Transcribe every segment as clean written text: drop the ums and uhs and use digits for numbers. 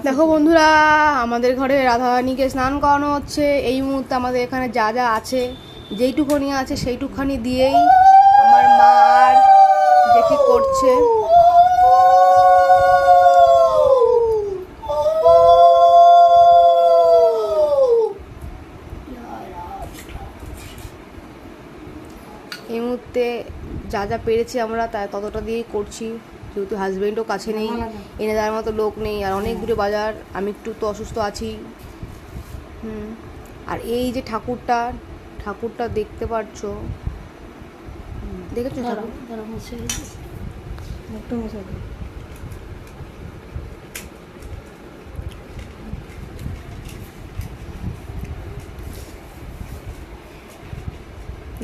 দেখো বন্ধুরা, আমাদের ঘরে রাধারানীকে স্নান করানো হচ্ছে। এই মুহূর্তে আমাদের এখানে যা যা আছে, যেইটুখানি আছে সেইটুখানি দিয়েই আমার মা আর জেঠি করছে। এই মুহূর্তে যা যা পেরেছি আমরা তাই ততটা দিয়েই করছি, যেহেতু হাজবেন্ডও কাছে নেই, এনে দেওয়ার মতো লোক নেই, আর অনেক দূরে বাজার, আমি একটু তো অসুস্থ আছি। আর এই যে ঠাকুরটা দেখতে পাচ্ছ, দেখেছো ঠাকুর?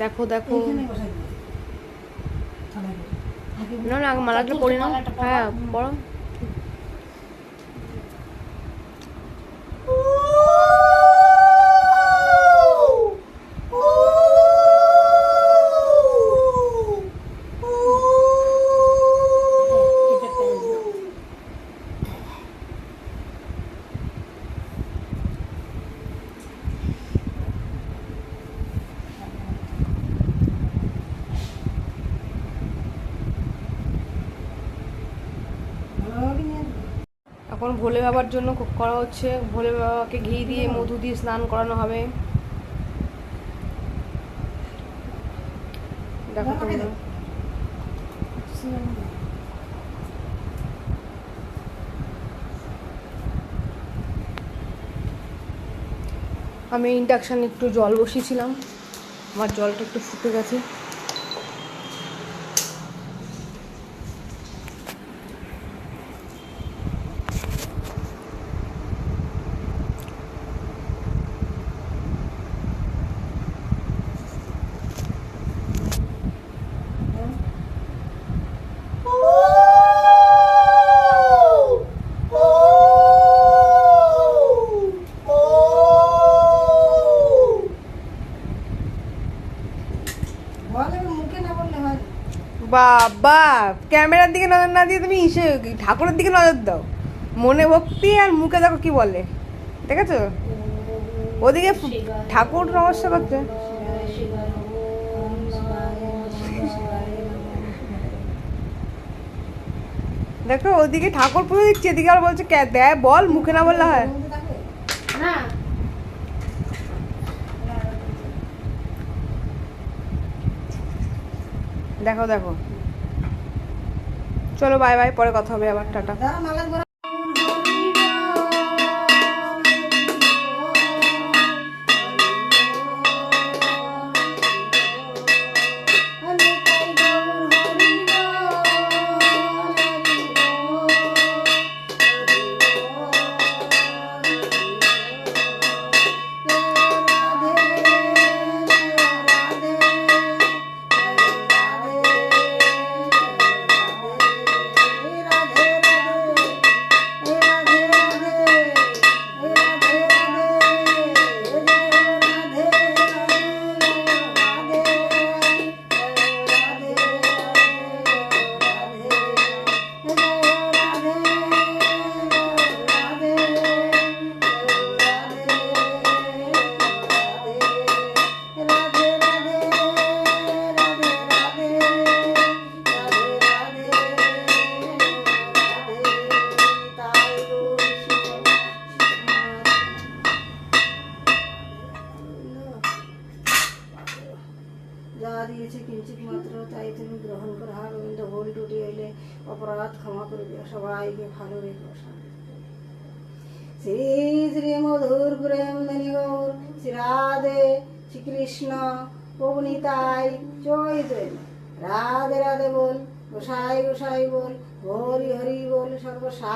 দেখো দেখো, না না মালাটা পড়ি না। হ্যাঁ পড়ো। এখন ভোলে বাবার জন্য করা হচ্ছে। ভোলে বাবাকে ঘি দিয়ে মধু দিয়ে স্নান করানো হবে। দেখো তোমরা, আমি ইন্ডাকশানে একটু জল বসিয়েছিলাম, আমার জলটা একটু ফুটে গেছে। বাবা, ক্যামেরার দিকে নজর না দিয়ে তুমি ঠাকুরের দিকে নজর দাও। মনে ভক্তি আর মুখে দেখো কি বলে, দেখেছো? ওদিকে ঠাকুর নমস্কার করছে। দেখো ওদিকে ঠাকুর পুজো দিচ্ছে, এদিকে আর বলছে দেয়, বল মুখে না বললে হয়? দেখো দেখো, চলো বাই বাই, পরে কথা হবে আবার, টাটা। যা দিয়েছে কিঞ্চিত মাত্র তাই তুমি গ্রহণ করো। হা গোবিন্দ, ভুল টুটি হইলে অপরাধ ক্ষমা করে দিও, সবাইকে ভালো রেখো। শ্রী শ্রী মধুর প্রেম ধনী গৌর শ্রী রাধে শ্রীকৃষ্ণ পবনিতাই চৈতন্য রাধে রাধে বল, গোসাই গোসাই বল, হরি হরি বল, সর্বসা